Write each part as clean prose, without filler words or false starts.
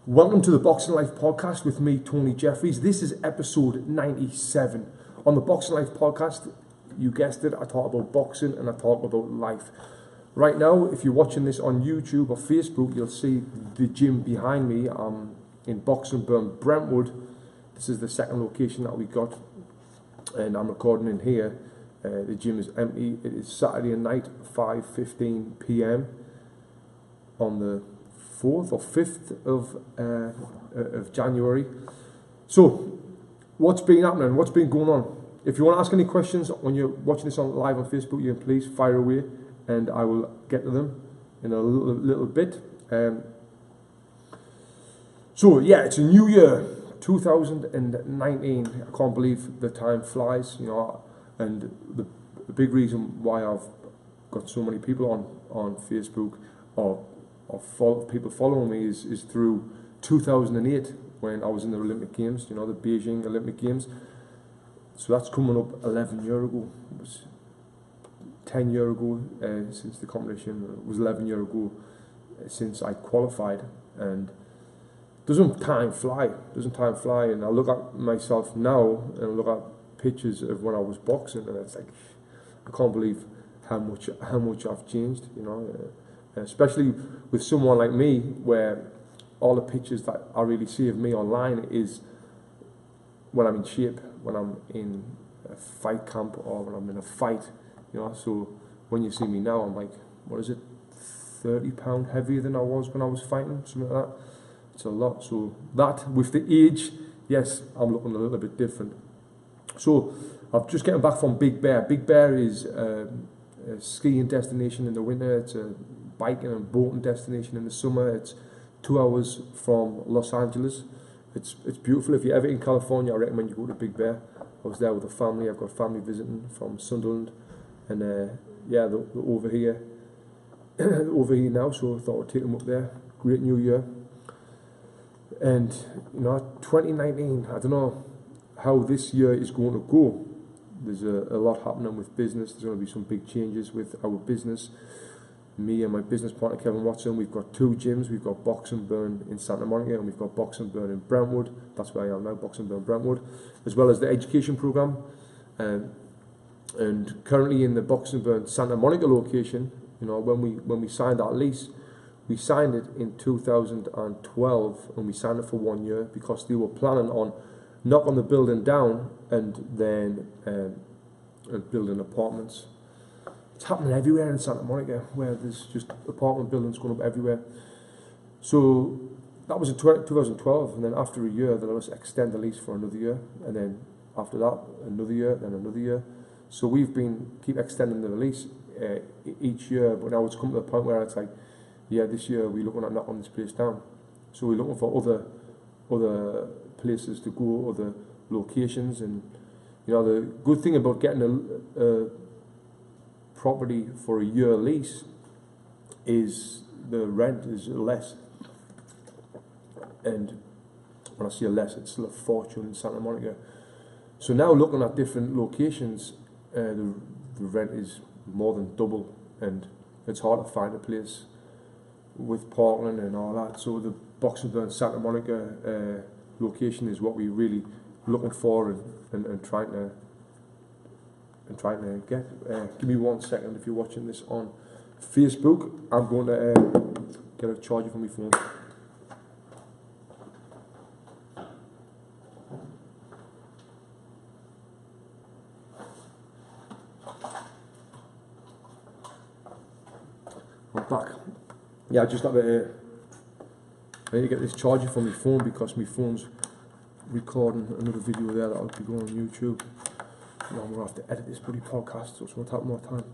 Welcome to the Boxing Life podcast with me, Tony Jeffries. This is episode 97. On the Boxing Life podcast, you guessed it, I talk about boxing and I talk about life. Right now, if you're watching this on YouTube or Facebook, you'll see the gym behind me. I'm in Boxingburn, Brentwood. This is the second location that we got, and I'm recording in here. The gym is empty. It is Saturday night, 5:15 p.m. on the 4th or 5th of January. So, what's been happening? What's been going on? If you want to ask any questions when you're watching this on live on Facebook, you can please fire away, and I will get to them in a little bit. So yeah, it's a new year, 2019. I can't believe the time flies, and the big reason why I've got so many people on Facebook or people following me is through 2008 when I was in the Olympic Games, the Beijing Olympic Games. So that's coming up 11 years ago. It was 10 years ago since the competition. It was 11 years ago since I qualified. And doesn't time fly? And I look at myself now and I look at pictures of when I was boxing, and it's like, I can't believe how much I've changed, especially with someone like me, where all the pictures that I really see of me online is when I'm in shape, when I'm in a fight camp, or when I'm in a fight, so when you see me now, I'm like, what is it, 30 pounds heavier than I was when I was fighting, something like that. It's a lot. So that, with the age, yes, I'm looking a little bit different. So I'm just getting back from Big Bear. Big Bear is a skiing destination in the winter. It's a biking and boating destination in the summer. It's 2 hours from Los Angeles. It's beautiful. If you're ever in California, I recommend you go to Big Bear. I was there with a family. I've got family visiting from Sunderland, and they're over here, now. So I thought I'd take them up there. Great New Year, and 2019. I don't know how this year is going to go. There's a lot happening with business. There's going to be some big changes with our business. Me and my business partner Kevin Watson, we've got 2 gyms. We've got Boxingburn in Santa Monica, and we've got Boxingburn in Brentwood. That's where I am now, Boxingburn, Brentwood, as well as the education program. And currently in the Boxingburn Santa Monica location, when we signed that lease, we signed it in 2012, and we signed it for 1 year because they were planning on knocking the building down and then building apartments. It's happening everywhere in Santa Monica, where there's just apartment buildings going up everywhere. So that was in 2012, and then after a year, they let us extend the lease for another year, and then after that, another year, then another year. So we've keep extending the lease each year, but now it's come to the point where it's like, yeah, this year we're looking at knocking this place down. So we're looking for other places to go, other locations, and the good thing about getting a property for a year lease is the rent is less, and when I say less, it's still a fortune in Santa Monica. So now looking at different locations, the rent is more than double, and it's hard to find a place with parking and all that. So the Boxingburn Santa Monica location is what we're really looking for and trying to get. Give me 1 second. If you're watching this on Facebook, I'm going to get a charger for my phone. I'm back. Yeah, I just have I need to get this charger for my phone because my phone's recording another video there that'll be going on YouTube. Now I'm going to have to edit this bloody podcast, so it's going to take more time.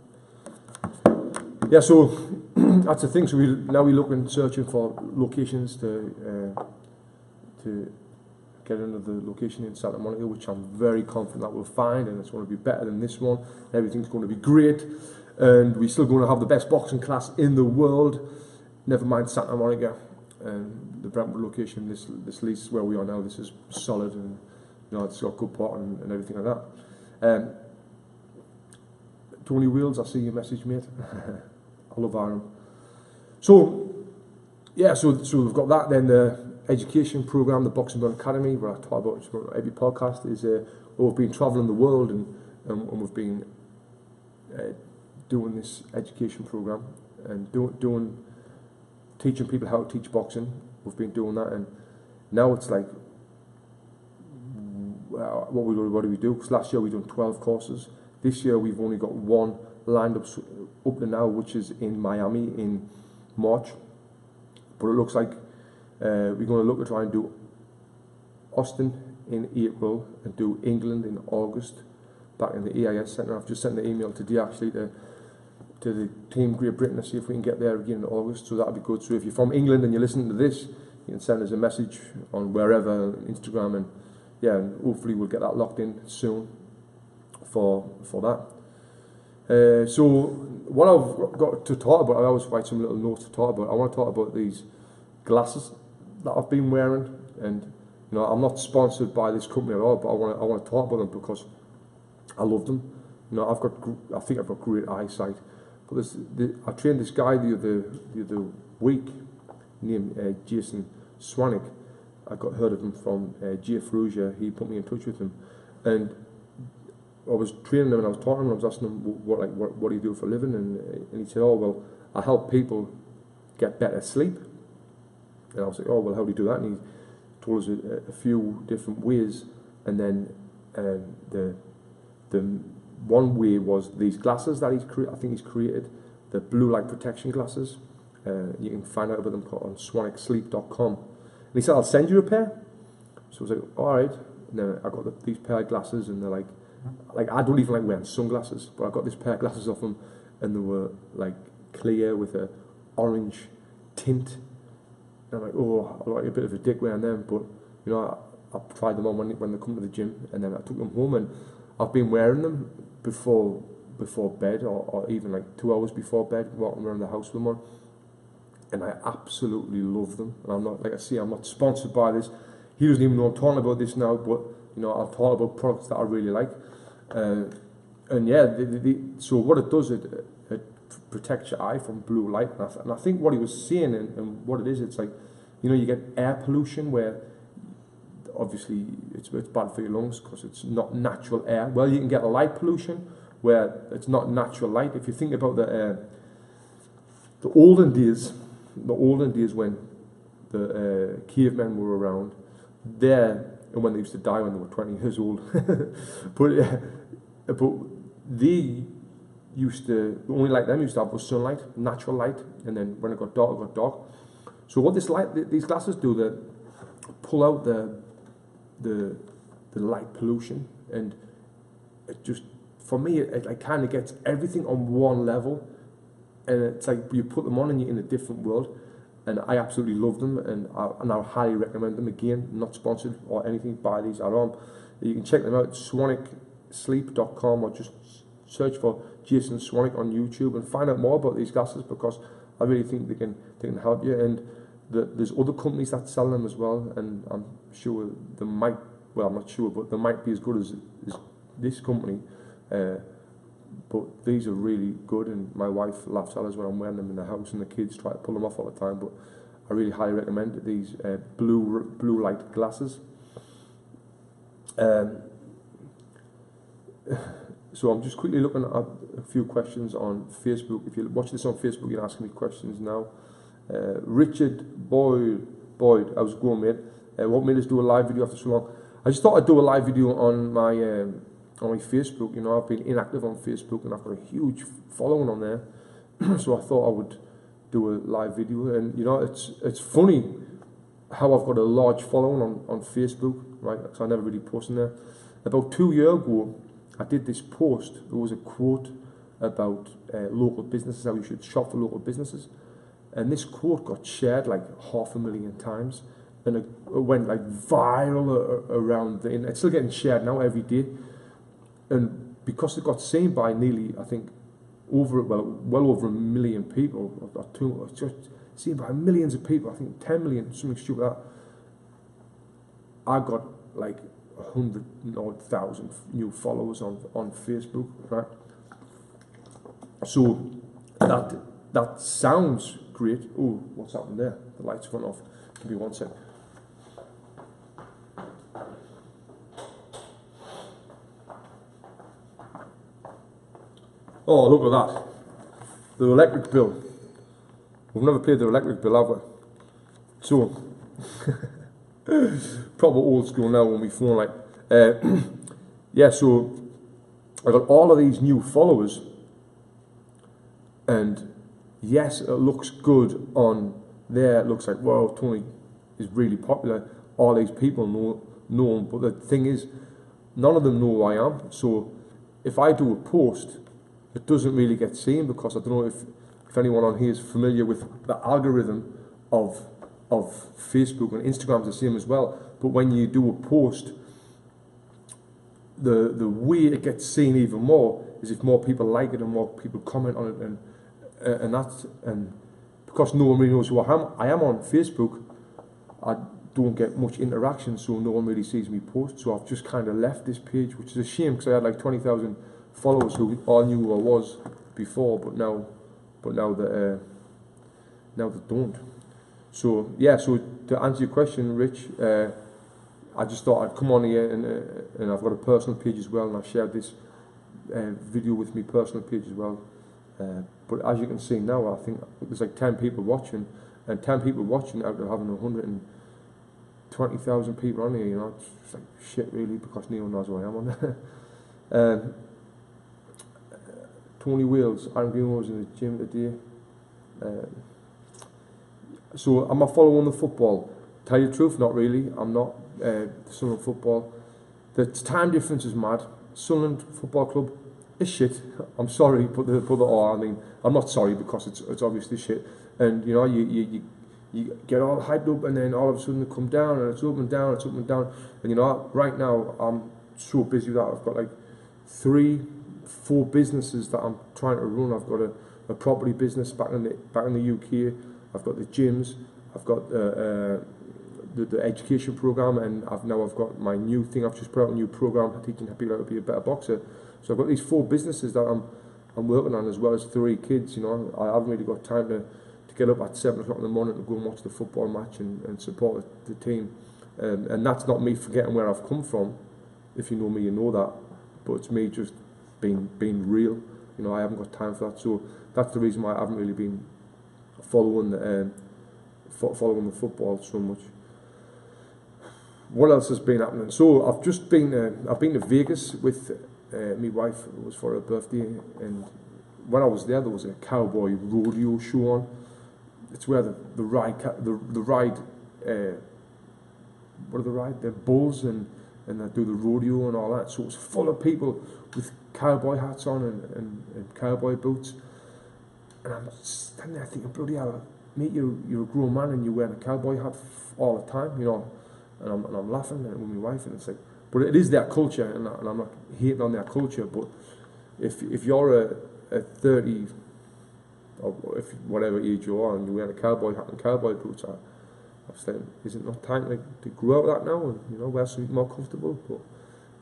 Yeah, so that's the thing. So we're looking, searching for locations to get another location in Santa Monica, which I'm very confident that we'll find, and it's going to be better than this one. Everything's going to be great, and we're still going to have the best boxing class in the world. Never mind Santa Monica and the Brentwood location. This lease where we are now, this is solid, and it's got good parking and everything like that. Tony Wheels, I see your message, mate. I love Aaron. So yeah, so we've got that. Then education program, the Boxing Burn Academy, where I talk about every podcast, is we've been traveling the world and we've been doing this education program and teaching people how to teach boxing. We've been doing that, and now it's like, what do we do? Because last year we done 12 courses. This year we've only got one lined up to now, which is in Miami in March. But it looks like we're going to look to try and do Austin in April and do England in August, back in the EIS Centre. I've just sent an email today actually to the team Great Britain to see if we can get there again in August, so that'll be good. So if you're from England and you're listening to this, you can send us a message on wherever, Instagram, and yeah, and hopefully we'll get that locked in soon for that. So what I've got to talk about, I always write some little notes to talk about. I want to talk about these glasses that I've been wearing, and you know, I'm not sponsored by this company at all, but I want to talk about them because I love them. You know, I think I've got great eyesight. But I trained this guy the other week named Jason Swanwick. I got heard of him from Jay Ferrugia. He put me in touch with him, and I was training him and I was talking to him. I was asking him what do you do for a living, and he said, oh well, I help people get better sleep. And I was like, oh well, how do you do that? And he told us a few different ways, and then the one way was these glasses that I think he's created, the blue light protection glasses. You can find out about them on swanwicksleep.com. And he said, I'll send you a pair. So I was like, all right. And then I got these pair of glasses, and they're like I don't even like wearing sunglasses, but I got this pair of glasses off them, and they were like clear with a orange tint. And I'm like, oh, I like a bit of a dick wearing them, but you know, I tried them on when they come to the gym, and then I took them home, and I've been wearing them before bed, or even like 2 hours before bed, walking around the house with them on, and I absolutely love them. And I'm not, like I say, I'm not sponsored by this. He doesn't even know I'm talking about this now, but you know, I'll talk about products that I really like. And yeah, so what it does, it protects your eye from blue light. And I think what he was saying and what it is, it's like, you know, you get air pollution where obviously it's bad for your lungs because it's not natural air. Well, you can get a light pollution where it's not natural light. If you think about the olden days when the cavemen were around, and when they used to die when they were 20 years old, but they used to, the only light them used to have was sunlight, natural light, and then when it got dark, it got dark. So what these glasses do, they pull out the light pollution, and it just, for me, it kind of gets everything on one level, and it's like you put them on and you're in a different world. And I absolutely love them, and I highly recommend them. Again, not sponsored or anything by these at all. You can check them out at swanwicksleep.com, or just search for Jason Swanwick on YouTube and find out more about these glasses, because I really think they can help you. And there's other companies that sell them as well, and I'm sure they might, well, I'm not sure, but they might be as good as this company. But these are really good, and my wife laughs at us when I'm wearing them in the house, and the kids try to pull them off all the time. But I really highly recommend these blue light glasses. So I'm just quickly looking at a few questions on Facebook. If you watch this on Facebook, you can ask me questions now. Richard Boyd, how's it going, mate? What made us do a live video after so long? I just thought I'd do a live video on my Facebook. You know, I've been inactive on Facebook, and I've got a huge following on there. So I thought I would do a live video. And you know, it's funny how I've got a large following on Facebook, right? Because I never really post in there. About 2 years ago, I did this post. There was a quote about local businesses, how you should shop for local businesses, and this quote got shared like 500,000 times, and it went like viral around the internet. It's still getting shared now every day. And because it got seen by nearly, I think, well over 1 million people, or two, just seen by millions of people, I think 10 million, something stupid like that, I got like 100,000 new followers on Facebook, right? So that sounds great. Oh, what's happened there? The lights went off. Give me 1 sec. Oh, look at that. The electric bill. We've never paid the electric bill, have we? So, proper old school now when we phone like, yeah, so I got all of these new followers, and yes, it looks good on there. It looks like, wow, Tony is really popular. All these people know him, but the thing is, none of them know who I am. So if I do a post, it doesn't really get seen, because I don't know if anyone on here is familiar with the algorithm of Facebook, and Instagram's the same as well. But when you do a post, the way it gets seen even more is if more people like it and more people comment on it, and because no one really knows who I am on Facebook, I don't get much interaction, so no one really sees me post. So I've just kind of left this page, which is a shame, because I had like 20,000 followers who all knew who I was before, but now they don't. So yeah, so to answer your question, Rich, I just thought I'd come on here, and I've got a personal page as well, and I shared this video with my personal page as well. But as you can see now, I think there's like 10 people watching, and 10 people watching out of having 120,000 people on here. You know, it's like shit really, because no one knows who I am on there. Tony Wales, Aaron Greenwood was in the gym today. So am I following the football? Tell you the truth, not really. I'm not. Sunderland football. The time difference is mad. Sunderland Football Club is shit. I'm sorry, but I mean, I'm not sorry, because it's obviously shit. And you know, you get all hyped up, and then all of a sudden they come down, and it's up and down, it's up and down. And you know, right now I'm so busy that I've got like 3-4 businesses that I'm trying to run. I've got a property business back in the UK. I've got the gyms. I've got the education program, and I've got my new thing. I've just put out a new program teaching people how to be a better boxer. So I've got these 4 businesses that I'm working on, as well as 3 kids. You know, I haven't really got time to get up at 7 o'clock in the morning to go and watch the football match and support the team. And that's not me forgetting where I've come from. If you know me, you know that. But it's me just being real. You know, I haven't got time for that. So that's the reason why I haven't really been following the football so much. What else has been happening? So I've just been to Vegas with my wife. It was for her birthday, and when I was there was a cowboy rodeo show on. It's where the bulls and they do the rodeo and all that. So it's full of people with cowboy hats on and cowboy boots. And I'm standing there thinking, bloody hell, mate, you're a grown man and you're wearing a cowboy hat all the time, you know. And I'm laughing with my wife, and it's like, but it is their culture, and I'm not hating on their culture. But if you're a 30, or if whatever age you are, and you're wearing a cowboy hat and cowboy boots, I'm saying, is it not time to grow out of that now, and you know, wear something more comfortable? But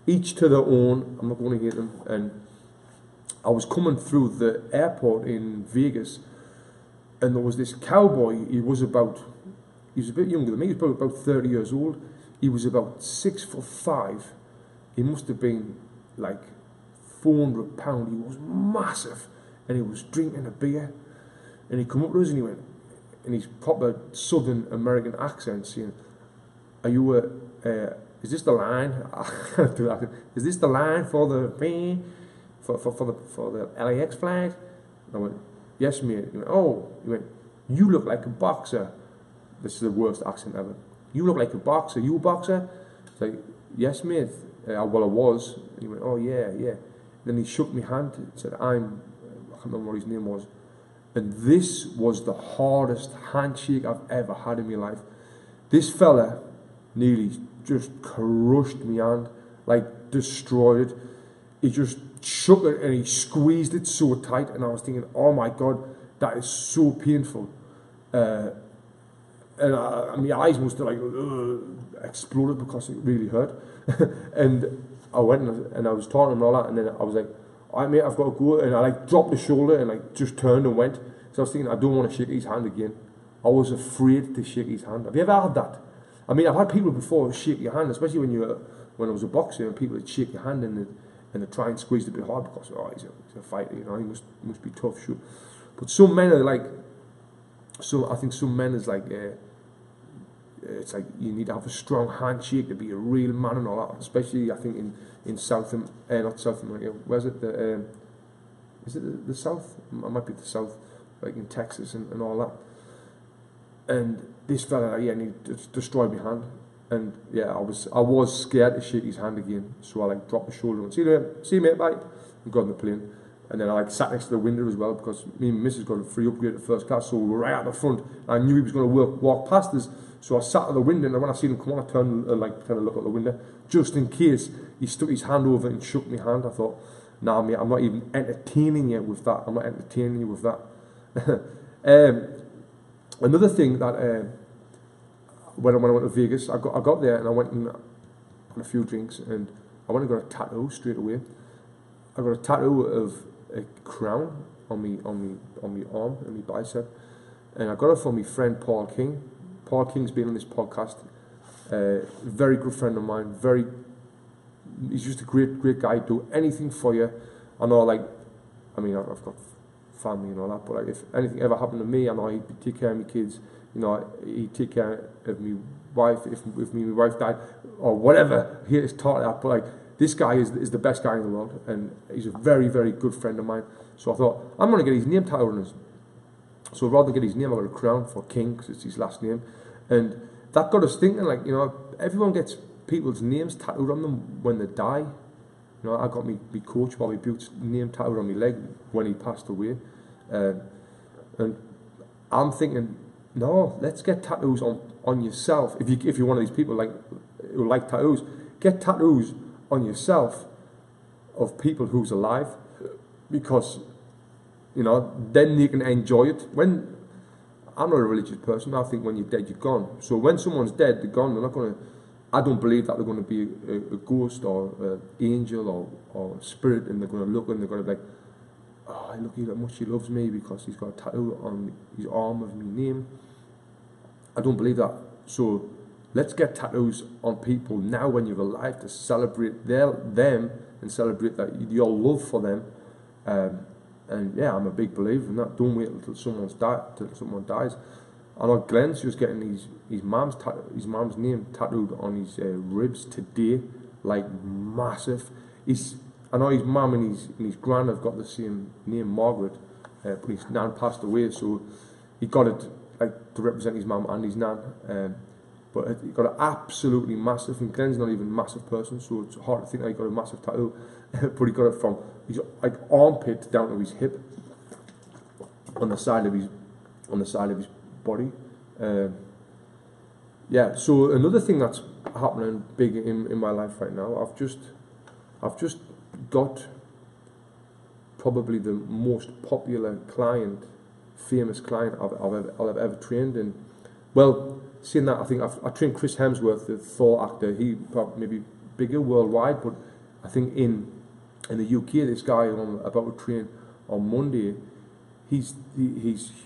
each to their own. I'm not going to hate them. And I was coming through the airport in Vegas, and there was this cowboy. He was a bit younger than me. He was probably about 30 years old. He was about 6'5". He must have been like 400 pounds. He was massive, and he was drinking a beer. And he come up to us, and he went, in his proper Southern American accent, saying, "Are you is this the line? I can't do that. Is this the line for the LAX flag?" And I went, "Yes, mate." He went, "Oh," he went, "You look like a boxer." This is the worst accent ever. "You look like a boxer. You a boxer?" It's like, "Yes, mate." Well, I was. And he went, "Oh, yeah, yeah." Then he shook my hand and said, I can't remember what his name was. And this was the hardest handshake I've ever had in my life. This fella nearly just crushed my hand, like destroyed it. He just shook it and he squeezed it so tight, and I was thinking, oh my God, that is so painful. And my eyes must have like exploded because it really hurt. And I went and I was talking to him and all that, and then I was like, "All right, mate, I've got to go." And I like dropped the shoulder and like just turned and went. So I was thinking, I don't want to shake his hand again. I was afraid to shake his hand. Have you ever had that? I mean, I've had people before shake your hand, especially when I was a boxer, and people would shake your hand, and and they try and squeeze it a bit hard because he's a fighter, you know, he must be tough, sure. But some men are like, I think some men is like, it's like you need to have a strong handshake to be a real man and all that. Especially I think in not South America. Where's it? Is it the South? It might be the South, like in Texas and all that. And this fella, yeah, and he destroyed my hand. And yeah, I was scared to shake his hand again, so I like dropped my shoulder and see you mate, bye, and got on the plane. And then I like sat next to the window as well because me and Mrs. got a free upgrade to first class, so we were right at the front. I knew he was going to walk past us, so I sat at the window, and when I seen him come on, I turned like kind of look at the window just in case he stuck his hand over and shook my hand. I thought, nah, mate, I'm not even entertaining you with that. I'm not entertaining you with that. Another thing that when I went to Vegas, I got there and I went and had a few drinks, and I went and got a tattoo straight away. I got a tattoo of a crown on me arm and my bicep, and I got it from my friend Paul King. Paul King's been on this podcast. Very good friend of mine. He's just a great guy. Do anything for you. I know, like, I mean, I've got family and all that, but like, if anything ever happened to me, I know he'd take care of my kids. You know, he'd take care of my wife if my wife died or whatever. He is taught that, but like, this guy is the best guy in the world, and he's a very good friend of mine. So I thought, I'm going to get his name tattooed on us. So rather than get his name, I got a crown for King because it's his last name, and that got us thinking. Like, you know, everyone gets people's names tattooed on them when they die. You know, I got my coach Bobby Bute's name tattooed on my leg when he passed away, and I'm thinking, no, let's get tattoos on yourself. If you're one of these people like who like tattoos, get tattoos on yourself of people who's alive, because, you know, then you can enjoy it. When I'm not a religious person, I think when you're dead, you're gone. So when someone's dead, they're gone. They're not going to. I don't believe that they're going to be a ghost or an angel or a spirit, and they're going to look and they're going to be like, oh, look how much he loves me because he's got a tattoo on his arm of my name. I don't believe that. So let's get tattoos on people now when you're alive to celebrate them and celebrate that your love for them. And yeah, I'm a big believer in that. Don't wait until someone dies. I know Glenn's just getting his mom's name tattooed on his ribs today, like massive. I know his mum and his gran have got the same name, Margaret, but his nan passed away, so he got it like to represent his mum and his nan. But he got it absolutely massive, and Glenn's not even a massive person, so it's hard to think that he got a massive tattoo. But he got it from his like armpit down to his hip, on the side of his body. Yeah. So another thing that's happening big in my life right now, I've just got probably the most popular client, famous client I've ever trained in. Well, seeing that, I think I trained Chris Hemsworth, the Thor actor. He probably maybe bigger worldwide, but I think in the UK, this guy I'm about to train on Monday, he's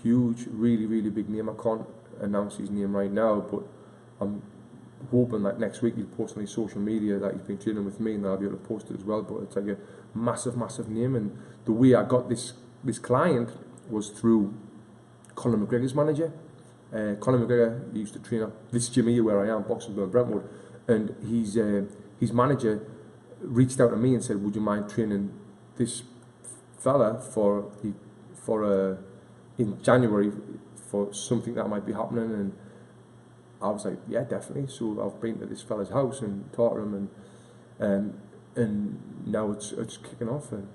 huge, really big name. I can't announce his name right now, but I'm hoping that next week he'll post on his social media that he's been training with me, and that I'll be able to post it as well. But it's like a massive name, and the way I got this client was through Conor McGregor's manager. Conor McGregor, he used to train at this gym here where I am, Boxing Burn Brentwood, and his manager reached out to me and said, would you mind training this fella in January for something that might be happening? And I was like, yeah, definitely. So I've been to this fella's house and taught him, and now it's kicking off, and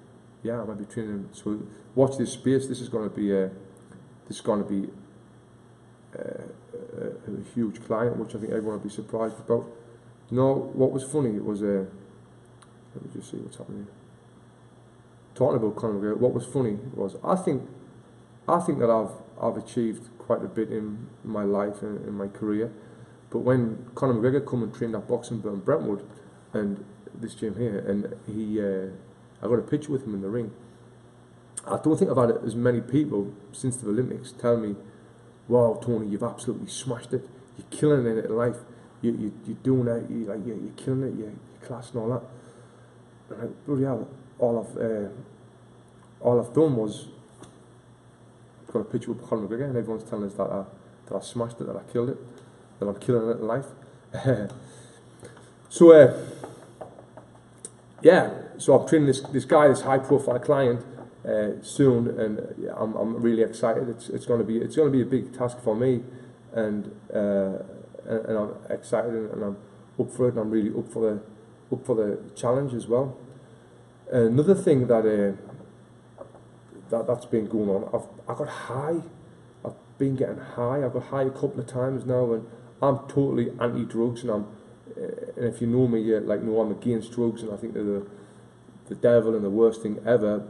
yeah, I might be training. So watch this space. This is going to be a huge client, which I think everyone will be surprised about. You know what was funny? It was let me just see what's happening here. Talking about Conor McGregor, what was funny was I think that I've achieved quite a bit in my life and in my career, but when Conor McGregor come and trained at Boxing Burn Brentwood and this gym here, and I got a picture with him in the ring. I don't think I've had as many people since the Olympics tell me, wow, Tony, you've absolutely smashed it. You're killing it in life. You're doing it. You're killing it. You're class and all that. like, bloody hell, all I've done was got a picture with Conor McGregor, and everyone's telling us that I smashed it, that I killed it, that I'm killing it in life. So yeah, so I'm training this guy, this high-profile client soon, and yeah, I'm really excited. It's going to be a big task for me, and I'm excited, and I'm up for it, and I'm really up for the challenge as well. Another thing that's been going on, I got high. I've been getting high. I've got high a couple of times now, and I'm totally anti-drugs, and and if you know me, you know I'm against drugs, and I think they're the devil and the worst thing ever.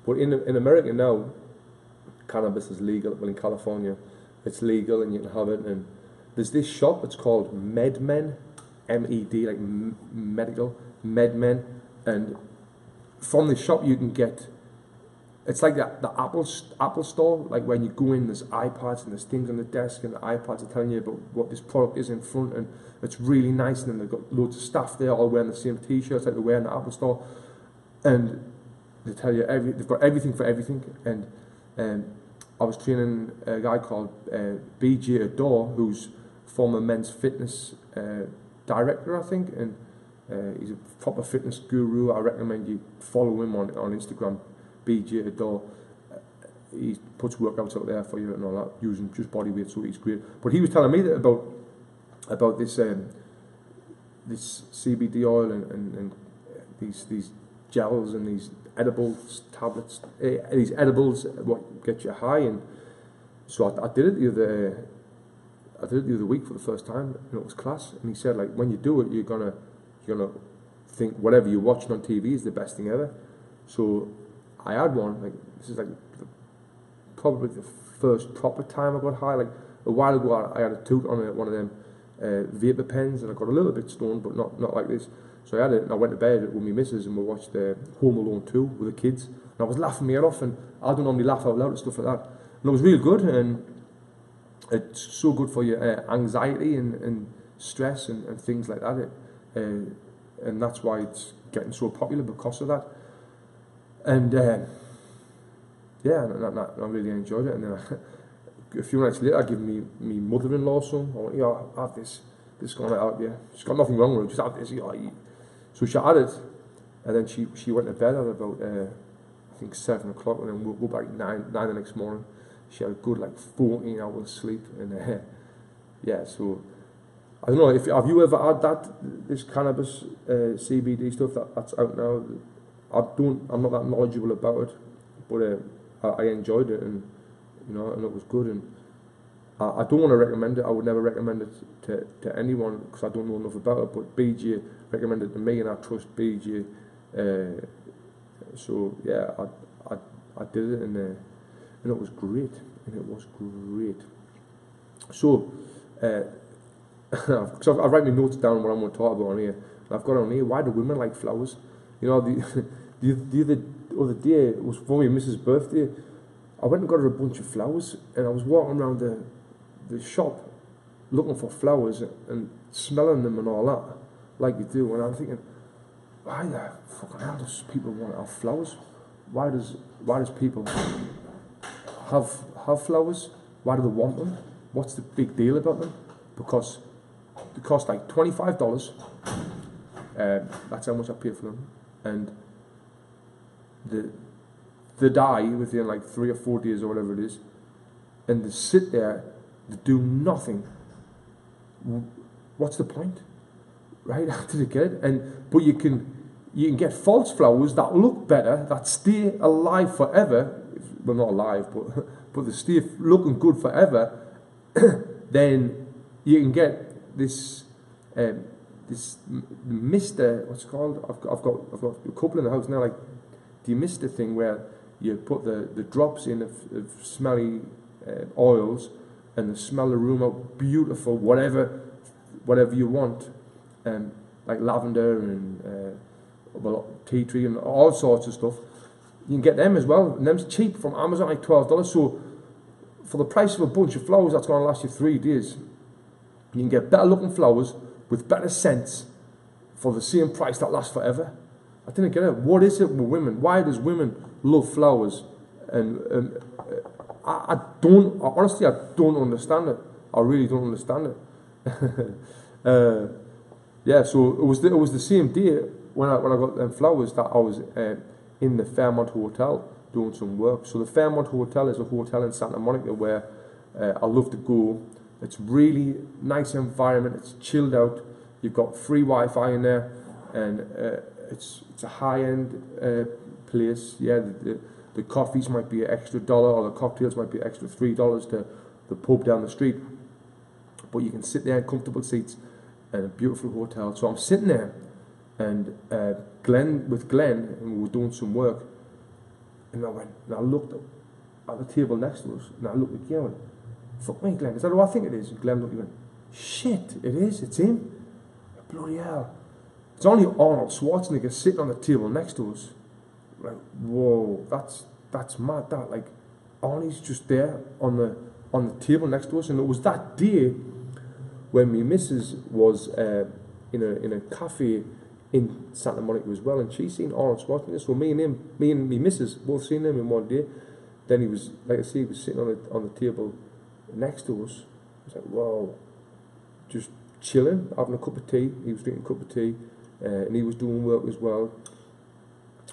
But in America now, cannabis is legal. Well, in California, it's legal, and you can have it. And there's this shop. It's called MedMen, M-E-D, like medical MedMen, and from the shop you can get. It's like the Apple store, like when you go in, there's iPads and there's things on the desk, and the iPads are telling you about what this product is in front, and it's really nice. And then they've got loads of staff there, all wearing the same T-shirts like they wear in the Apple store, and they tell you they've got everything for everything. And I was training a guy called BJ Adore, who's former Men's Fitness director, I think, and he's a proper fitness guru. I recommend you follow him on Instagram. BJ Adore, he puts workouts out there for you and all that, using just body weight, so he's great. But he was telling me that about this this CBD oil and these gels and these edibles tablets, these edibles, what get you high. And so I did it the other week for the first time, and it was class. And he said, like, when you do it, you're gonna think whatever you're watching on TV is the best thing ever. So I had one, like, this is like probably the first proper time I got high. Like a while ago, I had a toot on one of them vapor pens, and I got a little bit stoned, but not like this. So I had it, and I went to bed with my missus, and we watched Home Alone 2 with the kids, and I was laughing my head off, and I don't normally laugh out loud and stuff like that. And it was really good, and it's so good for your anxiety and stress and things like that. And that's why it's getting so popular, because of that. And yeah, I really enjoyed it. And then a few nights later, I gave me mother-in-law some. I went, yeah, have this. This is going to help you. She's got nothing wrong with it. Just have this. So she had it, and then she went to bed at about I think 7 o'clock, and then we'll go back 9 the next morning. She had a good 14 hours sleep, and yeah. So I don't know if have you ever had this cannabis CBD stuff that's out now. I'm not that knowledgeable about it, but I enjoyed it, and and it was good. And I don't want to recommend it. I would never recommend it to anyone because I don't know enough about it. But BJ recommended it to me, and I trust BJ. So yeah, I did it, and it was great. So because I write my notes down what I'm going to talk about on here. And I've got on here, why do women like flowers? The other day, it was for my missus' birthday. I went and got her a bunch of flowers, and I was walking around the shop looking for flowers and smelling them and all that, like you do. And I'm thinking, why the fucking hell does people want to have flowers? Why does people have flowers? Why do they want them? What's the big deal about them? Because they cost like $25. That's how much I paid for them. And they die within like 3 or 4 days or whatever it is, and they sit there, they do nothing. What's the point, right? Did you get it? But you can get false flowers that look better, that stay alive forever. Well, not alive, but they stay looking good forever. Then you can get this mister, what's it called? I've got a couple in the house now, like the mister thing where you put the drops in of smelly oils, and they smell the room out beautiful, whatever you want, like lavender and tea tree and all sorts of stuff. You can get them as well, and them's cheap from Amazon, like $12. So for the price of a bunch of flowers that's going to last you 3 days, you can get better looking flowers with better scents for the same price that lasts forever. I didn't get it. What is it with women? Why does women love flowers? And I honestly, I don't understand it. I really don't understand it. Yeah, so it was the same day when I got them flowers that I was in the Fairmont Hotel doing some work. So the Fairmont Hotel is a hotel in Santa Monica where I love to go. It's really nice environment. It's chilled out. You've got free Wi-Fi in there, and it's a high-end place. Yeah, the coffees might be an extra $1, or the cocktails might be an extra $3 to the pub down the street. But you can sit there in comfortable seats in a beautiful hotel. So I'm sitting there, and Glenn, and we were doing some work, and I looked at the table next to us, and I looked at Glenn and went, fuck me, Glenn, is that who I think it is? And Glenn looked at me and went, shit, it is, it's him. Bloody hell. It's only Arnold Schwarzenegger sitting on the table next to us. Like, whoa, that's mad, that. Like, Arnie's just there on the table next to us. And it was that day when my missus was in a cafe in Santa Monica as well, and she seen Arnold Schwarzenegger. So me and my missus both seen him in one day. Then he was, like I say, he was sitting on the table next to us. I was like, wow, just chilling, having a cup of tea. He was drinking a cup of tea, and he was doing work as well.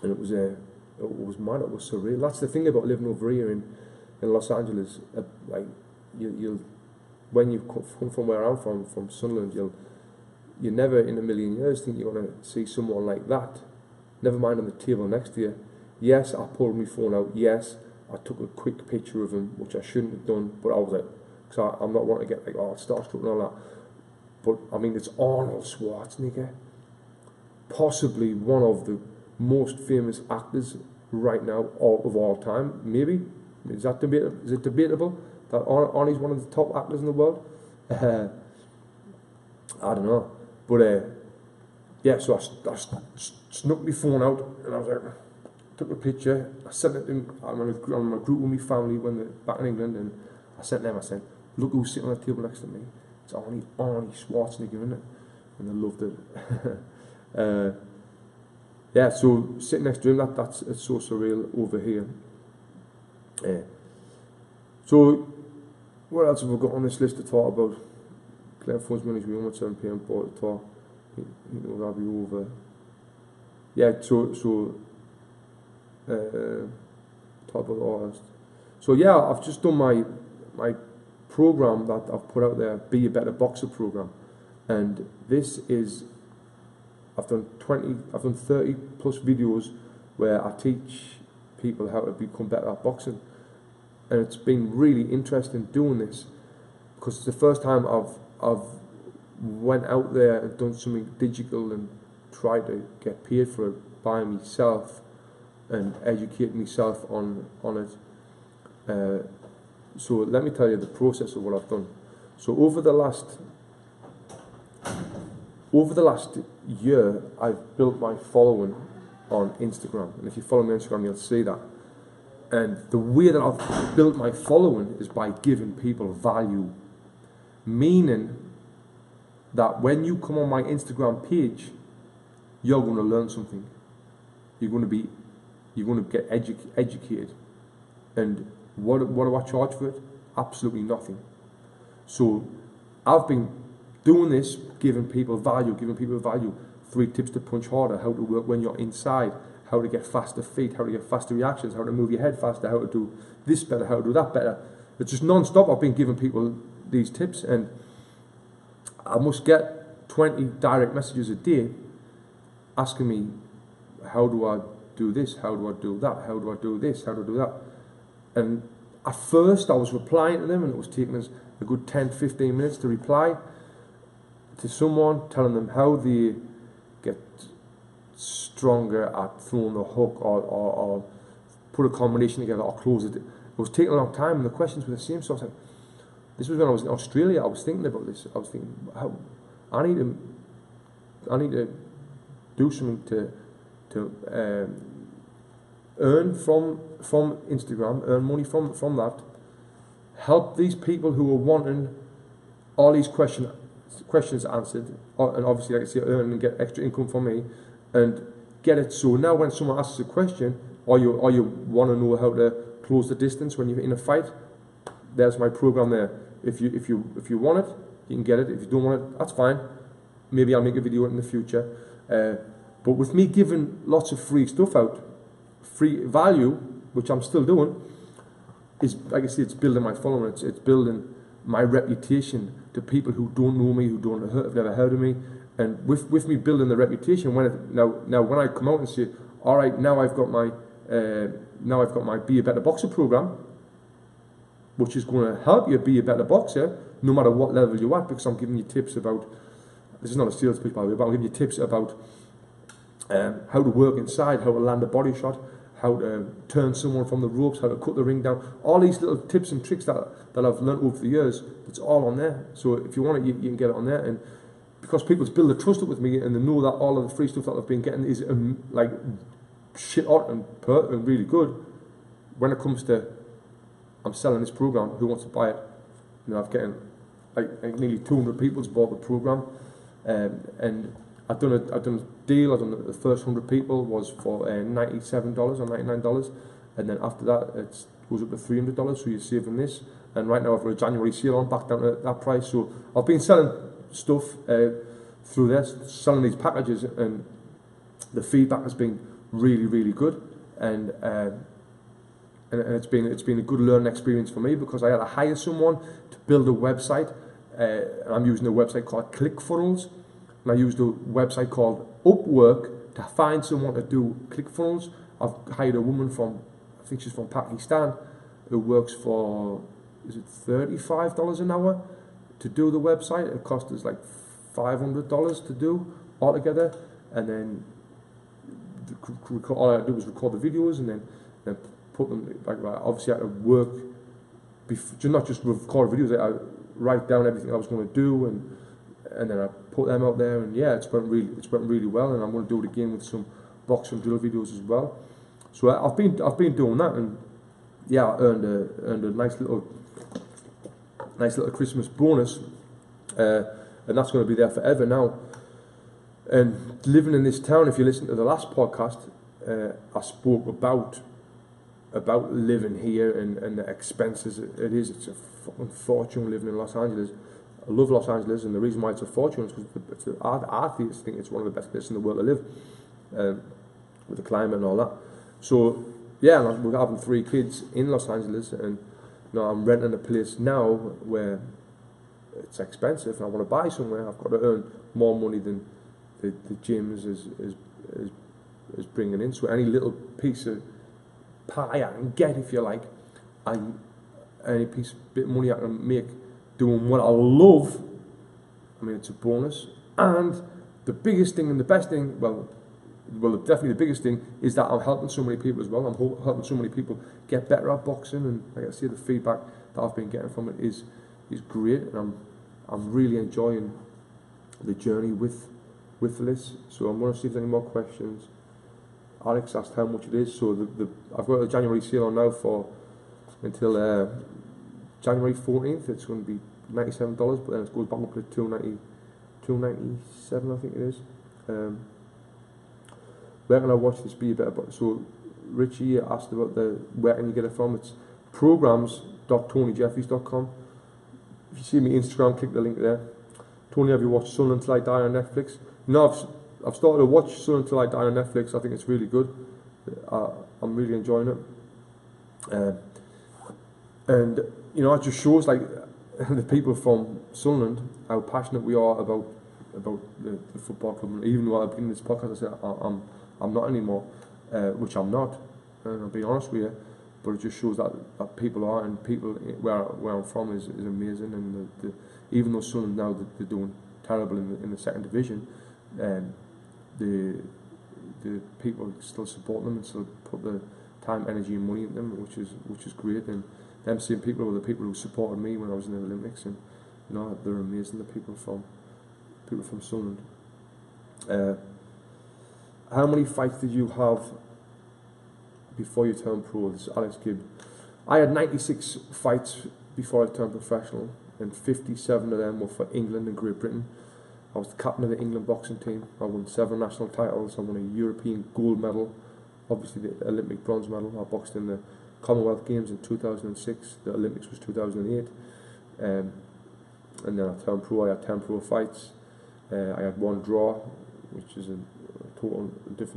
And it was mad. It was surreal. That's the thing about living over here in Los Angeles. Like you'll when you come from where I'm from Sunderland, you never in a million years think you're gonna see someone like that. Never mind on the table next to you. Yes, I pulled my phone out. Yes, I took a quick picture of him, which I shouldn't have done, but I was like, because I'm not wanting to get like, oh, starstruck and all that. But I mean, it's Arnold Schwarzenegger, possibly one of the most famous actors right now of all time. Maybe is it debatable that Arnie's one of the top actors in the world? I don't know, but yeah. So I snuck my phone out and I was like, took a picture. I sent it to I'm in a group with my family when they're back in England, and I sent them. I said, look who's sitting on the table next to me. It's Arnie Schwarzenegger, isn't it? And they loved it. Yeah, so sitting next to him, it's so surreal over here. So what else have we got on this list to talk about? Claire phones me on his room at 7 PM, bought the talk. That'll be over. Yeah, so talk about August. So yeah, I've just done my program that I've put out there, Be a Better Boxer program, and this is I've done 30 plus videos where I teach people how to become better at boxing, and it's been really interesting doing this because it's the first time I've went out there and done something digital and tried to get paid for it by myself and educate myself on it. So let me tell you the process of what I've done. So over the last year, I've built my following on Instagram, and if you follow me on Instagram, you'll see that. And the way that I've built my following is by giving people value, meaning that when you come on my Instagram page, you're going to learn something. You're going to get educated. And what do I charge for it? Absolutely nothing. So I've been doing this, giving people value. 3 tips to punch harder, how to work when you're inside, how to get faster feet, how to get faster reactions, how to move your head faster, how to do this better, how to do that better. It's just non-stop. I've been giving people these tips, and I must get 20 direct messages a day asking me, how do I do this, how do I do that, how do I do this, how do I do that. And at first I was replying to them, and it was taking us a good 10-15 minutes to reply to someone, telling them how they get stronger at throwing the hook or put a combination together or close it. It was taking a long time, and the questions were the same. So I was like, this was when I was in Australia. I was thinking about this. I was thinking, how I need to do something to earn from Instagram, earn money from that, help these people who are wanting all these questions answered, and obviously, like I say, earn and get extra income from me, and get it. So now when someone asks a question, or you want to know how to close the distance when you're in a fight, there's my program there. If you want it, you can get it. If you don't want it, that's fine. Maybe I'll make a video in the future. But with me giving lots of free stuff out, free value, which I'm still doing, is, like I say, it's building my following. It's building my reputation to people who don't know me, who have never heard of me. And with me building the reputation, now when I come out and say, all right, now I've got my Be a Better Boxer program, which is going to help you be a better boxer, no matter what level you're at, because I'm giving you tips about, this is not a sales pitch by the way, but I'm giving you tips about how to work inside, how to land a body shot, how to turn someone from the ropes, how to cut the ring down, all these little tips and tricks that I've learned over the years. It's all on there. So if you want it, you can get it on there. And because people's build a trust up with me, and they know that all of the free stuff that I've been getting is like shit hot and really good. When it comes to I'm selling this program, who wants to buy it? You know, I've getting like nearly 200 people's bought the program, and I've done a deal. I've done the first 100 people was for $97 or $99, and then after that it goes up to $300. So you're saving this. And right now I've got a January sale on, back down to that price. So I've been selling stuff through this, selling these packages, and the feedback has been really good, and it's been a good learning experience for me, because I had to hire someone to build a website. And I'm using a website called ClickFunnels, and I used a website called Upwork to find someone to do ClickFunnels. I've hired a woman from, I think she's from Pakistan, who works for, is it $35 an hour to do the website. It cost us like $500 to do altogether, and then all I had to do was record the videos and then put them, like obviously I had to work, not just record videos, I write down everything I was going to do, and then I put them out there, and yeah, it's went really well, and I'm going to do it again with some boxing drill videos as well. So I've been doing that, and yeah, I earned a nice little Christmas bonus, and that's going to be there forever now. And living in this town, if you listen to the last podcast, I spoke about living here and the expenses it's a fucking fortune living in Los Angeles. I love Los Angeles, and the reason why it's a fortune is because I think it's one of the best places in the world to live, with the climate and all that. So yeah, we're having 3 kids in Los Angeles, and you know, I'm renting a place now where it's expensive, and I want to buy somewhere. I've got to earn more money than the gyms is bringing in. So any little piece of pie I can get, if you like, any bit of money I can make doing what I love, I mean, it's a bonus. And the biggest thing and the best thing, well, definitely the biggest thing, is that I'm helping so many people as well. I'm helping so many people get better at boxing, and like I say, the feedback that I've been getting from it is great, and I'm really enjoying the journey with this. So I'm going to see if there's any more questions. Alex asked how much it is. So I've got a January sale on now for until January 14th. It's going to be $97, but then it goes back up to $297, I think it is. Where can I watch this Be a Better Boxer? So Richie asked about where can you get it from. It's programs.tonyjeffries.com. If you see me Instagram, click the link there. Tony, have you watched Son Until I Die on Netflix? No, I've started to watch Son Until I Die on Netflix. I think it's really good. I'm really enjoying it. And you know, it just shows like the people from Sunderland how passionate we are about the football club. And even though I've been in this podcast, I said I'm not anymore, which I'm not. And I'll be honest with you, but it just shows that people are, and people where I'm from is amazing. And even though Sunderland now they're doing terrible in the second division, the people still support them and still put the time, energy, and money into them, which is great. And them same people were the people who supported me when I was in the Olympics, and you know, they're amazing. The people from Sunderland. How many fights did you have before you turned pro? This is Alex Gibb. I had 96 fights before I turned professional, and 57 of them were for England and Great Britain. I was the captain of the England boxing team. I won 7 national titles. I won a European gold medal, obviously the Olympic bronze medal. I boxed in the Commonwealth Games in 2006. The Olympics was 2008. And then I turned pro. I had 10 pro fights. I had 1 draw, which is a total different